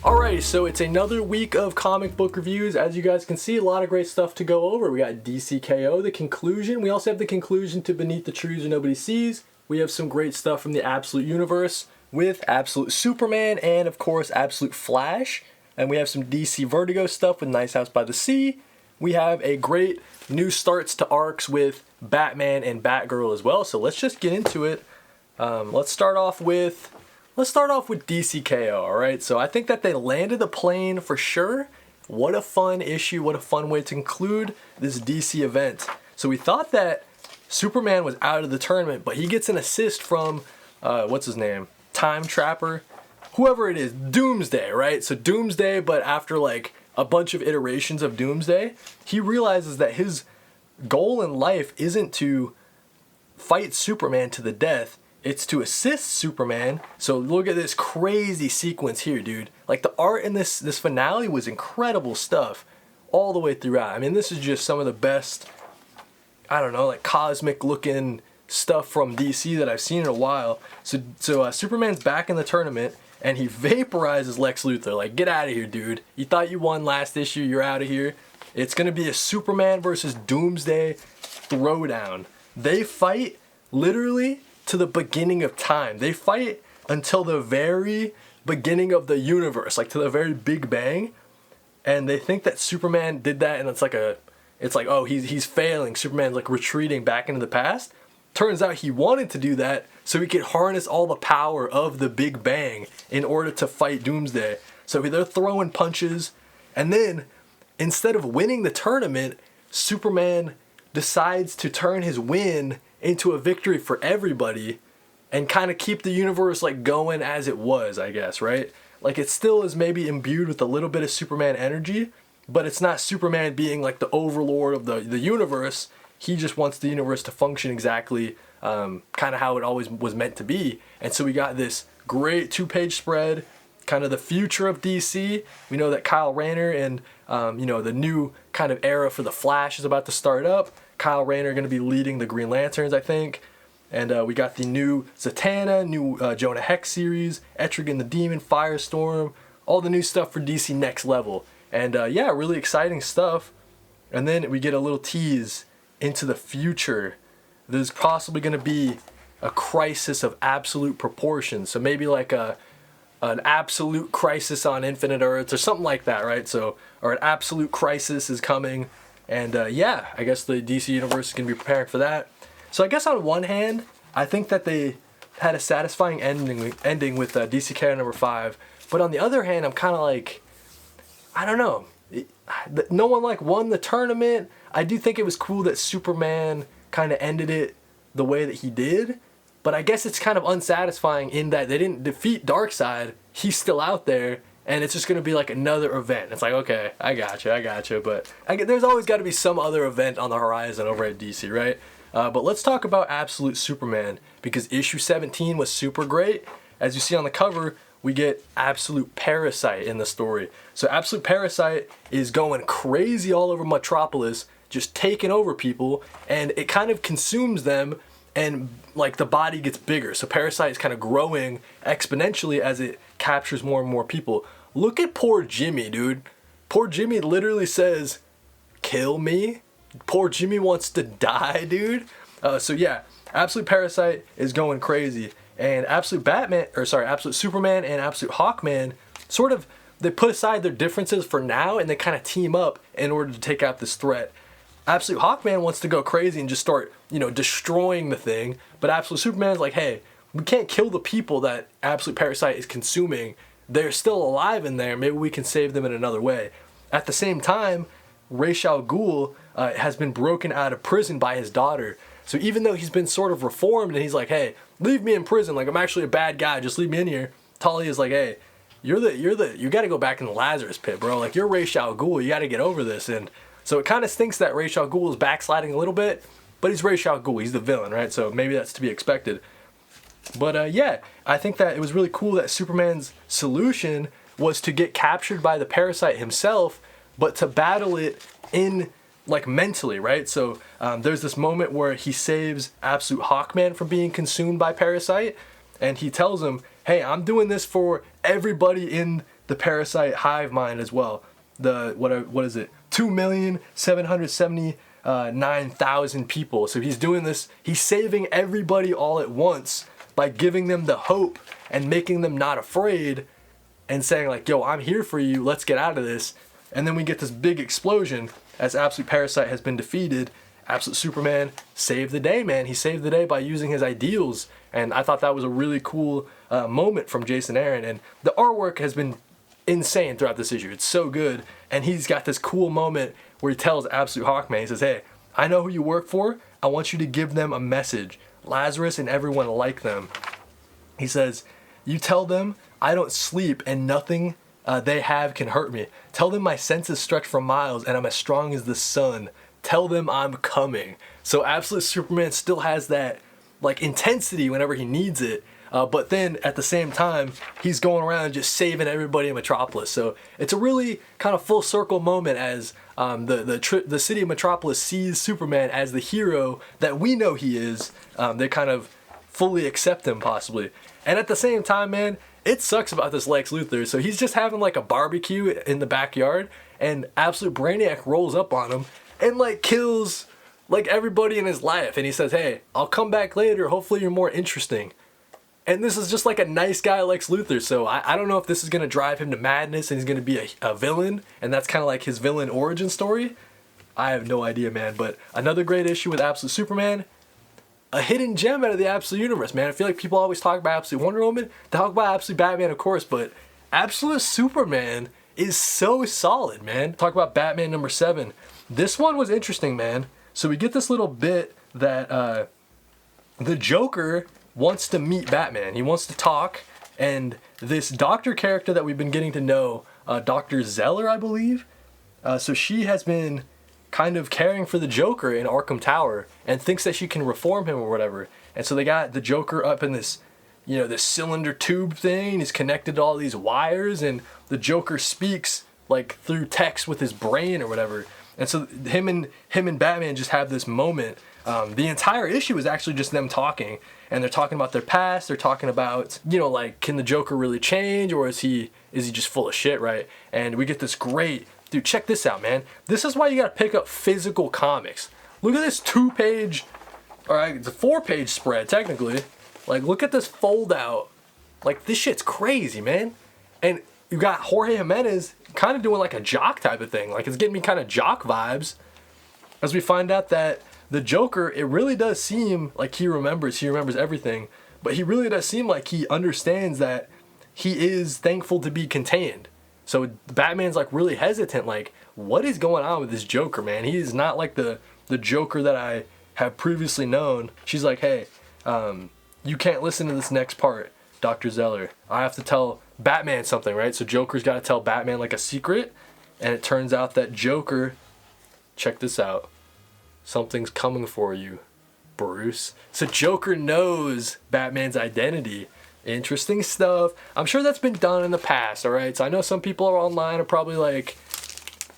Alright, so it's another week of comic book reviews. As you guys can see, a lot of great stuff to go over. We got DCKO, the conclusion. We also have the conclusion to Beneath the Trees Where Nobody Sees. We have some great stuff from the Absolute Universe with Absolute Superman and, of course, Absolute Flash. And we have some DC Vertigo stuff with Nice House by the Sea. We have a great new starts to arcs with Batman and Batgirl as well. So let's just get into it. Let's start off with DCKO, alright? So I think that they landed the plane for sure. What a fun issue, what a fun way to conclude this DC event. So we thought that Superman was out of the tournament, but he gets an assist from, what's his name? Time Trapper? Whoever it is, Doomsday, right? So Doomsday, but after like a bunch of iterations of Doomsday, he realizes that his goal in life isn't to fight Superman to the death. It's to assist Superman. So look at this crazy sequence here, dude. Like the art in this finale was incredible stuff all the way throughout. I mean, this is just some of the best, I don't know, like cosmic looking stuff from DC that I've seen in a while. So Superman's back in the tournament and he vaporizes Lex Luthor. Like, get out of here, dude. You thought you won last issue, you're out of here. It's gonna be a Superman versus Doomsday throwdown. They fight literally to the beginning of time. They fight until the very beginning of the universe, like to the very Big Bang. And they think that Superman did that, and it's like oh, he's failing. Superman's like retreating back into the past. Turns out he wanted to do that so he could harness all the power of the Big Bang in order to fight Doomsday. So they're throwing punches, and then instead of winning the tournament, Superman decides to turn his win into a victory for everybody and kind of keep the universe like going as it was, I guess, right? Like it still is maybe imbued with a little bit of Superman energy, but it's not Superman being like the overlord of the universe. He just wants the universe to function exactly kind of how it always was meant to be. And so we got this great 2-page spread, kind of the future of DC. We know that Kyle Rayner and the new kind of era for the Flash is about to start up. Kyle Rayner going to be leading the Green Lanterns, I think. And we got the new Zatanna, new Jonah Hex series, Etrigan the Demon, Firestorm, all the new stuff for DC Next Level. And yeah, really exciting stuff. And then we get a little tease into the future. There's possibly going to be a crisis of absolute proportions. So maybe like an absolute crisis on Infinite Earths or something like that, right? So, or an absolute crisis is coming. And yeah, I guess the DC Universe is going to be preparing for that. So I guess on one hand, I think that they had a satisfying ending with DCKO number 5. But on the other hand, I'm kind of like, I don't know. No one like won the tournament. I do think it was cool that Superman kind of ended it the way that he did. But I guess it's kind of unsatisfying in that they didn't defeat Darkseid. He's still out there. And it's just going to be like another event. It's like, okay, I gotcha. But there's always got to be some other event on the horizon over at DC, right? But let's talk about Absolute Superman, because issue 17 was super great. As you see on the cover, we get Absolute Parasite in the story. So Absolute Parasite is going crazy all over Metropolis, just taking over people, and it kind of consumes them, and like the body gets bigger. So Parasite is kind of growing exponentially as it captures more and more people. Look at poor Jimmy, dude. Poor Jimmy literally says, "Kill me." Poor Jimmy wants to die, dude. So yeah, Absolute Parasite is going crazy, and Absolute Superman and Absolute Hawkman sort of, they put aside their differences for now and they kind of team up in order to take out this threat. Absolute Hawkman wants to go crazy and just start, destroying the thing, but Absolute Superman's like, hey, we can't kill the people that Absolute Parasite is consuming. They're still alive in there. Maybe we can save them in another way. At the same time, Ra's al Ghul has been broken out of prison by his daughter. So even though he's been sort of reformed and he's like, hey, leave me in prison. Like, I'm actually a bad guy. Just leave me in here. Talia's like, hey, you got to go back in the Lazarus pit, bro. Like, you're Ra's al Ghul. You got to get over this. And so it kind of stinks that Ra's al Ghul is backsliding a little bit, but he's Ra's al Ghul. He's the villain, right? So maybe that's to be expected. But yeah, I think that it was really cool that Superman's solution was to get captured by the Parasite himself, but to battle it in, like, mentally, right? So there's this moment where he saves Absolute Hawkman from being consumed by Parasite, and he tells him, hey, I'm doing this for everybody in the parasite hive mind as well. What is it? 2,779,000 people. So he's doing this, he's saving everybody all at once by giving them the hope and making them not afraid and saying like, yo, I'm here for you, let's get out of this. And then we get this big explosion as Absolute Parasite has been defeated. Absolute Superman saved the day, man. He saved the day by using his ideals. And I thought that was a really cool moment from Jason Aaron. And the artwork has been insane throughout this issue. It's so good. And he's got this cool moment where he tells Absolute Hawkman, he says, hey, I know who you work for. I want you to give them a message. Lazarus and everyone like them. He says, you tell them I don't sleep and nothing they have can hurt me. Tell them my senses stretch for miles and I'm as strong as the sun. Tell them I'm coming. So Absolute Superman still has that like intensity whenever he needs it. But then at the same time, he's going around just saving everybody in Metropolis. So it's a really kind of full circle moment as the city of Metropolis sees Superman as the hero that we know he is. They kind of fully accept him possibly. And at the same time, man, it sucks about this Lex Luthor. So he's just having like a barbecue in the backyard and Absolute Brainiac rolls up on him and like kills like everybody in his life. And he says, hey, I'll come back later. Hopefully you're more interesting. And this is just like a nice guy Lex Luthor. So I don't know if this is going to drive him to madness and he's going to be a villain. And that's kind of like his villain origin story. I have no idea, man. But another great issue with Absolute Superman. A hidden gem out of the Absolute Universe, man. I feel like people always talk about Absolute Wonder Woman. They talk about Absolute Batman, of course. But Absolute Superman is so solid, man. Talk about Batman number 7. This one was interesting, man. So we get this little bit that the Joker wants to meet Batman. He wants to talk, and this doctor character that we've been getting to know, Dr. Zeller, I believe. So she has been kind of caring for the Joker in Arkham Tower and thinks that she can reform him or whatever. And so they got the Joker up in this, you know, this cylinder tube thing. He's connected to all these wires, and the Joker speaks like through text with his brain or whatever. And so him and Batman just have this moment. The entire issue is actually just them talking, and they're talking about their past. They're talking about, you know, like, can the Joker really change, or is he just full of shit, right? And we get this great, dude, check this out, man. This is why you gotta pick up physical comics. Look at this 2-page, all right, it's a 4-page spread technically. Like, look at this fold out. Like, this shit's crazy, man. And you got Jorge Jimenez kind of doing like a Jock type of thing. Like, it's getting me kind of Jock vibes as we find out that the Joker, it really does seem like he remembers everything, but he really does seem like he understands that he is thankful to be contained. So Batman's like really hesitant, like, what is going on with this Joker, man? He is not like the Joker that I have previously known. She's like, hey, you can't listen to this next part, Dr. Zeller. I have to tell Batman something, right? So Joker's got to tell Batman like a secret, and it turns out that Joker, check this out, something's coming for you, Bruce. So Joker knows Batman's identity. Interesting stuff. I'm sure that's been done in the past, all right? So I know some people are online are probably like,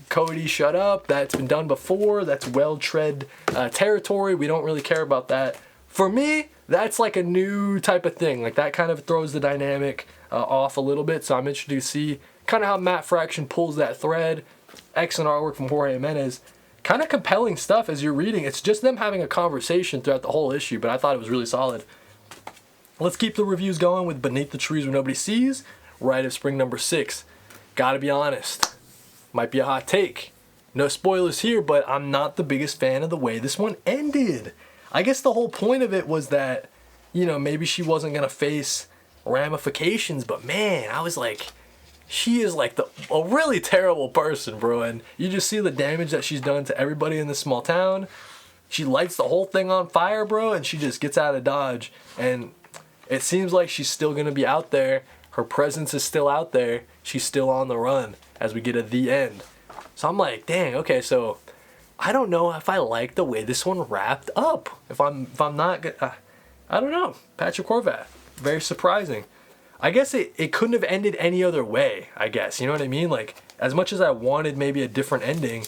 Cody, shut up. That's been done before. That's well-tread territory. We don't really care about that. For me, that's like a new type of thing. Like, that kind of throws the dynamic off a little bit. So I'm interested to see kind of how Matt Fraction pulls that thread. Excellent artwork from Jorge Jimenez. Kind of compelling stuff as you're reading. It's just them having a conversation throughout the whole issue, but I thought it was really solid. Let's keep the reviews going with Beneath the Trees Where Nobody Sees, Rite of Spring number 6. Gotta be honest, might be a hot take. No spoilers here, but I'm not the biggest fan of the way this one ended. I guess the whole point of it was that, you know, maybe she wasn't gonna face ramifications, but man, I was like, she is like a really terrible person, bro. And you just see the damage that she's done to everybody in this small town. She lights the whole thing on fire, bro, and she just gets out of Dodge. And it seems like she's still going to be out there. Her presence is still out there. She's still on the run as we get at the end. So I'm like, dang, okay, so I don't know if I like the way this one wrapped up. If I'm not good, I don't know. Patrick Horvath, very surprising. I guess it couldn't have ended any other way, I guess. You know what I mean? Like, as much as I wanted maybe a different ending,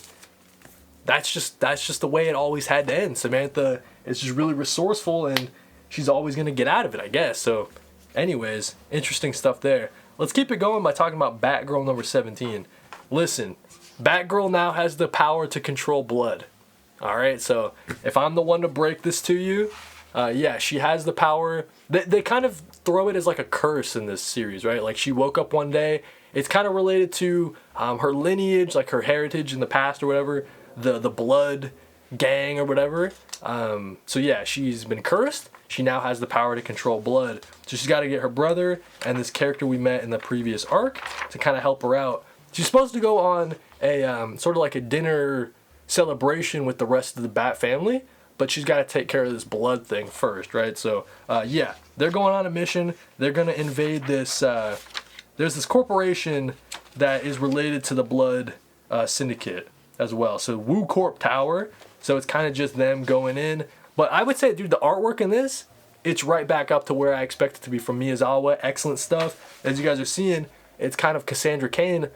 that's just the way it always had to end. Samantha is just really resourceful, and she's always going to get out of it, I guess. So, anyways, interesting stuff there. let's keep it going by talking about Batgirl number 17. Listen, Batgirl now has the power to control blood. Alright, so if I'm the one to break this to you, yeah, she has the power. They kind of throw it as like a curse in this series, right? Like she woke up one day. It's kind of related to her lineage, like her heritage in the past or whatever, the blood gang or whatever. So yeah, she's been cursed. She now has the power to control blood. So she's got to get her brother and this character we met in the previous arc to kind of help her out. She's supposed to go on a sort of like a dinner celebration with the rest of the Bat family, but she's got to take care of this blood thing first, right? So yeah, they're going on a mission. They're going to invade this. There's this corporation that is related to the blood syndicate as well. So Wu Corp Tower. So it's kind of just them going in. But I would say, dude, the artwork in this, it's right back up to where I expect it to be from Miyazawa. Excellent stuff. As you guys are seeing, it's kind of Cassandra Cain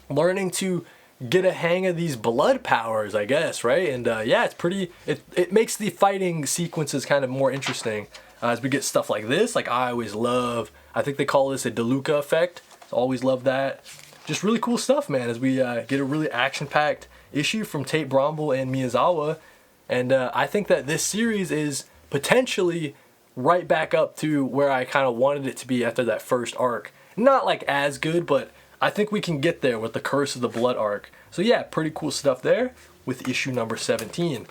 learning to get a hang of these blood powers, I guess, right? And yeah, it's pretty, it makes the fighting sequences kind of more interesting as we get stuff like this. Like I always love, I think they call this a DeLuca effect. Always love that. Just really cool stuff, man, as we get a really action-packed issue from Tate Bromble and Miyazawa. And I think that this series is potentially right back up to where I kind of wanted it to be after that first arc. Not like as good, but I think we can get there with the Curse of the Blood arc. So yeah, pretty cool stuff there with issue number 17.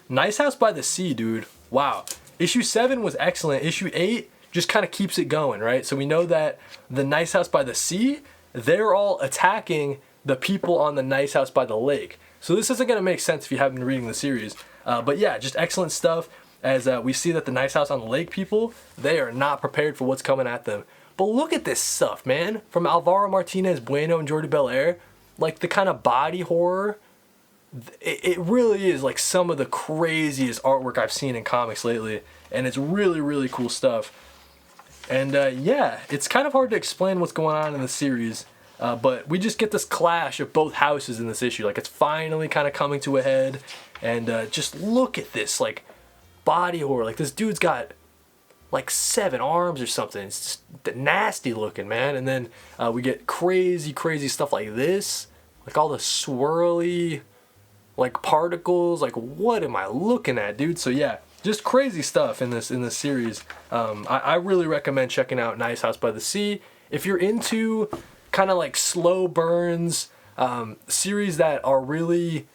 Nice House by the Sea, dude. Wow. Issue 7 was excellent. Issue 8 just kind of keeps it going, right? So we know that the Nice House by the Sea, they're all attacking the people on the Nice House by the Lake. So this isn't going to make sense if you haven't been reading the series. But yeah, just excellent stuff as we see that the Nice House on the Lake people, they are not prepared for what's coming at them. But look at this stuff, man. From Alvaro Martinez Bueno and Jordi Belair, like the kind of body horror, it really is like some of the craziest artwork I've seen in comics lately. And it's really, really cool stuff. And yeah, it's kind of hard to explain what's going on in the series. But we just get this clash of both houses in this issue. Like it's finally kind of coming to a head. And just look at this, like body horror. Like this dude's got like 7 arms or something. It's just nasty looking, man. And then we get crazy, crazy stuff like this. Like all the swirly like particles. Like what am I looking at, dude? So yeah, just crazy stuff in this series. I really recommend checking out Nice House by the Sea. If you're into kind of like slow burns, series that are really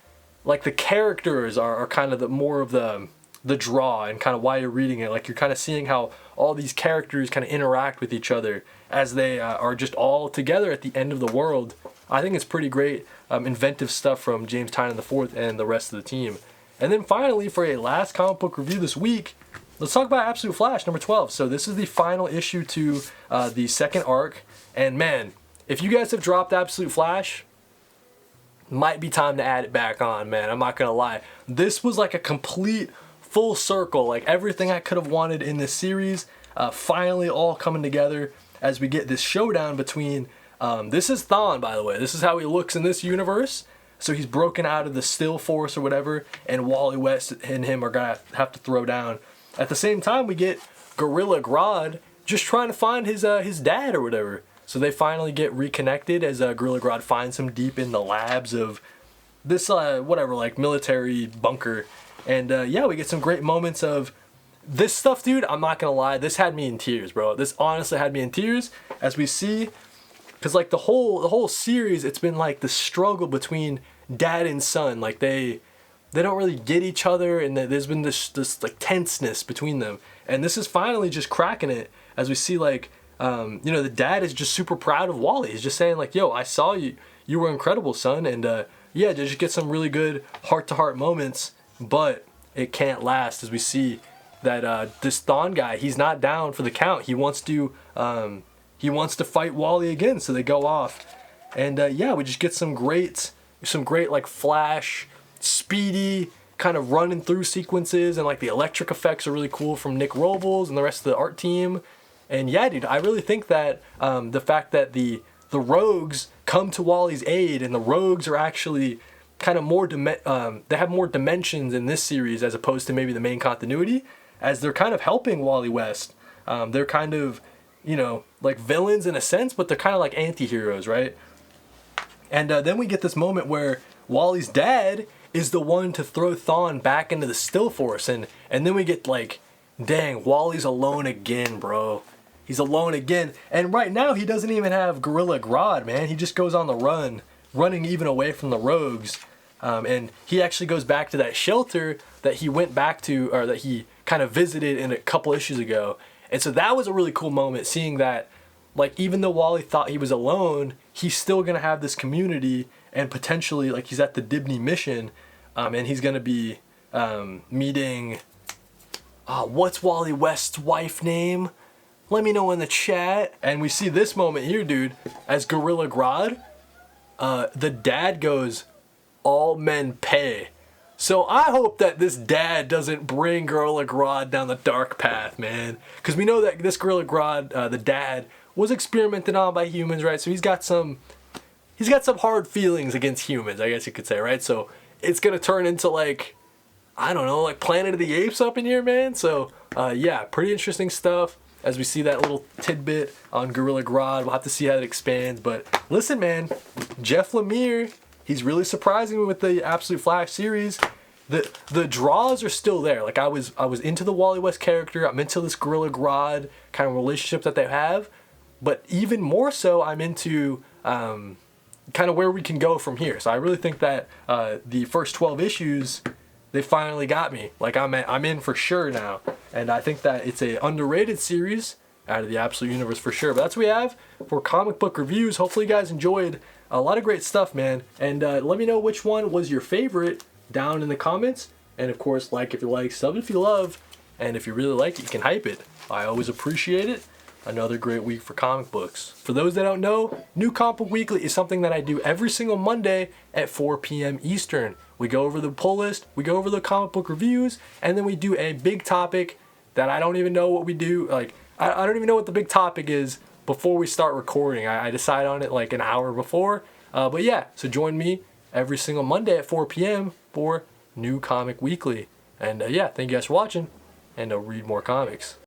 like the characters are kind of the more of the draw and kind of why you're reading it. Like you're kind of seeing how all these characters kind of interact with each other as they are just all together at the end of the world. I think it's pretty great, inventive stuff from James Tynion IV and the rest of the team. And then finally, for a last comic book review this week, let's talk about Absolute Flash number 12. So this is the final issue to the second arc. And man, if you guys have dropped Absolute Flash, might be time to add it back on, man. I'm not gonna lie. This was like a complete full circle, like everything I could have wanted in this series, finally all coming together as we get this showdown between, this is Thawne, by the way. This is how he looks in this universe. So he's broken out of the Still Force or whatever, and Wally West and him are gonna have to throw down. At the same time, we get Gorilla Grodd just trying to find his dad or whatever. So they finally get reconnected as Gorilla Grodd finds him deep in the labs of this, whatever, like military bunker. And yeah, we get some great moments of this stuff, dude. I'm not gonna lie, this had me in tears, bro. This honestly had me in tears as we see, because like the whole series, it's been like the struggle between dad and son. Like they don't really get each other, and there's been this like tenseness between them. And this is finally just cracking it as we see like, you know, the dad is just super proud of Wally. He's just saying like, yo, I saw you. You were incredible, son. And yeah, just get some really good heart-to-heart moments. But it can't last as we see that this Thawne guy, he's not down for the count. He wants to fight Wally again. So they go off. And yeah, we just get some great like Flash, speedy, kind of running through sequences. And like the electric effects are really cool from Nick Robles and the rest of the art team. And yeah, dude, I really think that the fact that the rogues come to Wally's aid, and the rogues are actually kind of more they have more dimensions in this series as opposed to maybe the main continuity, as they're kind of helping Wally West. They're kind of you know, like villains in a sense, but they're kind of like anti-heroes, right? And then we get this moment where Wally's dad is the one to throw Thawne back into the Still Force, and then we get like, dang, Wally's alone again, bro. He's alone again, and right now he doesn't even have Gorilla Grodd, man. He just goes on the run, running even away from the rogues, and he actually goes back to that shelter that he went back to, or that he kind of visited in a couple issues ago. And so that was a really cool moment, seeing that, like, even though Wally thought he was alone, he's still gonna have this community, and potentially, like, he's at the Dibney mission, and he's gonna be meeting, what's Wally West's wife name? Let me know in the chat. And we see this moment here, dude, as Gorilla Grodd, the dad goes, all men pay. So I hope that this dad doesn't bring Gorilla Grodd down the dark path, man. Because we know that this Gorilla Grodd, the dad, was experimented on by humans, right? So he's got some hard feelings against humans, I guess you could say, right? So it's gonna turn into, like, I don't know, like Planet of the Apes up in here, man. So yeah, pretty interesting stuff. As we see that little tidbit on Gorilla Grodd, we'll have to see how it expands. But listen, man, Jeff Lemire, he's really surprising me with the Absolute Flash series. The draws are still there. Like I was into the Wally West character. I'm into this Gorilla Grodd kind of relationship that they have. But even more so, I'm into kind of where we can go from here. So I really think that the first 12 issues, they finally got me. Like I'm in for sure now. And I think that it's a underrated series out of the Absolute Universe for sure. But that's what we have for comic book reviews. Hopefully you guys enjoyed a lot of great stuff, man. And let me know which one was your favorite down in the comments. And of course, like if you like, sub if you love. And if you really like it, you can hype it. I always appreciate it. Another great week for comic books. For those that don't know, New Comic Book Weekly is something that I do every single Monday at 4 p.m. Eastern. We go over the pull list, we go over the comic book reviews, and then we do a big topic that I don't even know what we do. Like, I don't even know what the big topic is before we start recording. I decide on it like an hour before. But yeah, so join me every single Monday at 4 p.m. for New Comic Weekly. And yeah, thank you guys for watching, and read more comics.